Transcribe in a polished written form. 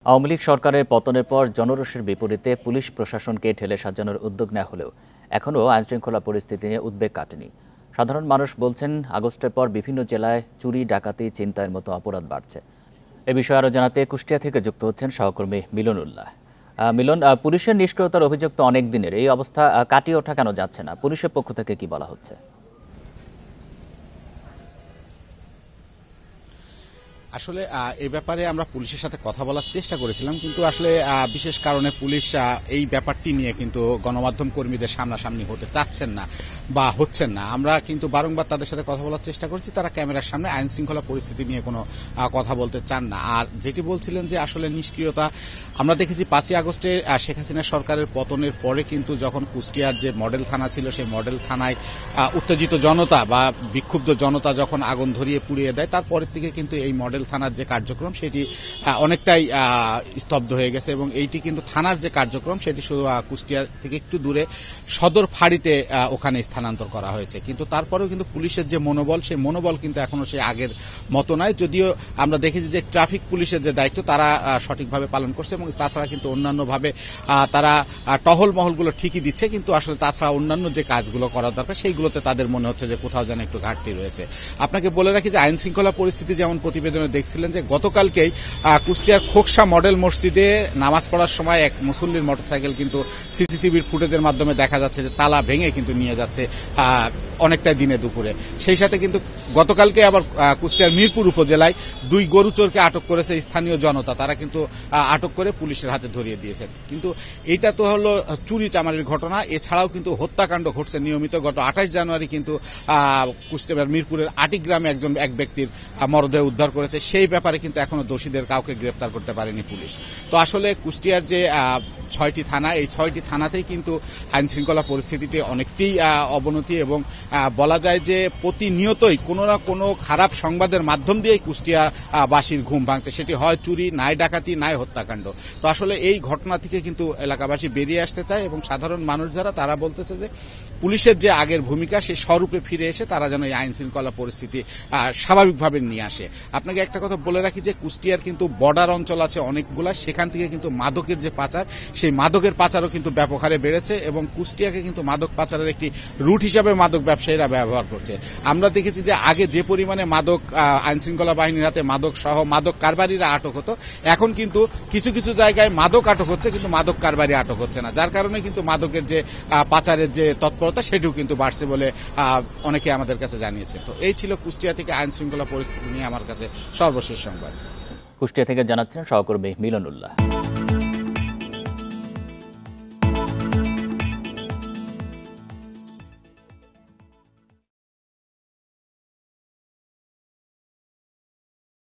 আওয়ামী লীগ সরকারের পতনের পর জনরোষের বিপরীতে পুলিশ প্রশাসনকে ঢেলে সাজানোর উদ্যোগ নেওয়া হলেও এখনও আইনশৃঙ্খলা পরিস্থিতি নিয়ে উদ্বেগ কাটেনি। সাধারণ মানুষ বলছেন, আগস্টের পর বিভিন্ন জেলায় চুরি, ডাকাতি, ছিনতাইয়ের মতো অপরাধ বাড়ছে। এ বিষয়ে আরও জানাতে কুষ্টিয়া থেকে যুক্ত হচ্ছেন সহকর্মী মিলন উল্লাহ। মিলন, পুলিশের নিষ্ক্রিয়তার অভিযোগ তো অনেক দিনের, এই অবস্থা কাটিয়ে ওঠা কেন যাচ্ছে না? পুলিশের পক্ষ থেকে কি বলা হচ্ছে? আসলে এই ব্যাপারে আমরা পুলিশের সাথে কথা বলার চেষ্টা করেছিলাম, কিন্তু আসলে বিশেষ কারণে পুলিশ এই ব্যাপারটি নিয়ে কিন্তু গণমাধ্যম কর্মীদের সামনাসামনি হতে চাচ্ছেন না বা হচ্ছেন না। আমরা কিন্তু বারংবার তাদের সাথে কথা বলার চেষ্টা করছি, তারা ক্যামেরার সামনে আইন শৃঙ্খলা পরিস্থিতি নিয়ে কোনো কথা বলতে চান না। আর যেটি বলছিলেন যে আসলে নিষ্ক্রিয়তা, আমরা দেখেছি 5ই আগস্টে শেখ হাসিনা সরকারের পতনের পরে কিন্তু যখন কুষ্টিয়ার যে মডেল থানা ছিল, সেই মডেল থানায় উত্তেজিত জনতা বা বিক্ষুব্ধ জনতা যখন আগুন ধরিয়ে পুড়িয়ে দেয়, তারপরের থেকে কিন্তু এই মডেল থানার যে কার্যক্রম সেটি অনেকটাই স্তব্ধ হয়ে গেছে এবং এইটি কিন্তু থানার যে কার্যক্রম সেটি শুধু কুষ্টিয়া থেকে একটু দূরে সদর ফাঁড়িতে ওখানে স্থানান্তর করা হয়েছে। কিন্তু তারপরেও কিন্তু পুলিশের যে মনোবল, সেই মনোবল কিন্তু এখনো সেই আগের মতো নয়। যদিও আমরা দেখেছি যে ট্রাফিক পুলিশের যে দায়িত্ব তারা সঠিকভাবে পালন করছে এবং তাছাড়া কিন্তু অন্যান্যভাবে তারা টহল মহলগুলো ঠিকই দিচ্ছে, কিন্তু আসলে তাছাড়া অন্যান্য যে কাজগুলো করা দরকার সেইগুলোতে তাদের মনে হচ্ছে যে কোথাও যেন একটু ঘাটতি রয়েছে। আপনাকে বলে রাখি যে আইন শৃঙ্খলা পরিস্থিতি যেমন প্রতিবেদনে দেখছিলেন যে গতকালকেই কুষ্টিয়ার খোকসা মডেল মসজিদে নামাজ পড়ার সময় এক মুসল্লির মোটরসাইকেল কিন্তু সিসিটিভির ফুটেজের মাধ্যমে দেখা যাচ্ছে যে তালা ভেঙে কিন্তু নিয়ে যাচ্ছে অনেকটাই দিনে দুপুরে। সেই সাথে কিন্তু গতকালকে আবার কুষ্টিয়ার মিরপুর উপজেলায় 2 গরুচোরকে আটক করেছে স্থানীয় জনতা, তারা কিন্তু আটক করে পুলিশের হাতে ধরিয়ে দিয়েছে। কিন্তু এইটা তো হলো চুরি চামারির ঘটনা, এছাড়াও কিন্তু হত্যাকাণ্ড ঘটছে নিয়মিত। গত 28 জানুয়ারি কিন্তু কুষ্টিয়ার মিরপুরের আটি গ্রামে এক ব্যক্তির মরদেহ উদ্ধার করেছে, সেই ব্যাপারে কিন্তু এখনো দোষীদের কাউকে গ্রেপ্তার করতে পারেনি পুলিশ। তো আসলে কুষ্টিয়ার যে 6টি থানা, এই 6টি থানাতেই কিন্তু আইন শৃঙ্খলা পরিস্থিতিতে অনেকটাই অবনতি এবং বলা যায় যে প্রতিনিয়তই কোনো না কোনো খারাপ সংবাদের মাধ্যম দিয়েই কুষ্টিয়াবাসীর ঘুম ভাঙছে, সেটি হয় চুরি, নাই ডাকাতি, নাই হত্যাকাণ্ড। তো আসলে এই ঘটনা থেকে কিন্তু এলাকাবাসী বেরিয়ে আসতে চায় এবং সাধারণ মানুষ যারা, তারা বলতেছে যে পুলিশের যে আগের ভূমিকা সেই স্বরূপে ফিরে এসে তারা যেন এই আইন শৃঙ্খলা পরিস্থিতি স্বাভাবিকভাবে নিয়ে আসে। আপনাকে একটা কথা বলে রাখি যে কুষ্টিয়ার কিন্তু বর্ডার অঞ্চল আছে অনেকগুলা, সেখান থেকে কিন্তু মাদকের যে পাচার, সেই মাদকের পাচারও কিন্তু ব্যাপক হারে বেড়েছে এবং কুষ্টিয়াকে কিন্তু মাদক পাচারের একটি রুট হিসাবে মাদক ব্যবসায়ীরা ব্যবহার করছে। আমরা দেখেছি যে আগে যে পরিমাণে মাদক আইন শৃঙ্খলা বাহিনীর হাতে মাদক সহ মাদক কারবারিরা আটক হতো, এখন কিন্তু কিছু কিছু জায়গায় মাদক আটক হচ্ছে কিন্তু মাদক কারবারি আটক হচ্ছে না, যার কারণে কিন্তু মাদকের যে পাচারের যে তৎপরতা সেটিও কিন্তু বাড়ছে বলে অনেকে আমাদের কাছে জানিয়েছে। তো এই ছিল কুষ্টিয়া থেকে আইন শৃঙ্খলা পরিস্থিতি নিয়ে আমার কাছে সর্বশেষ সংবাদ। কুষ্টিয়া থেকে জানাচ্ছেন সহকর্মী মিলন উল্লাহ।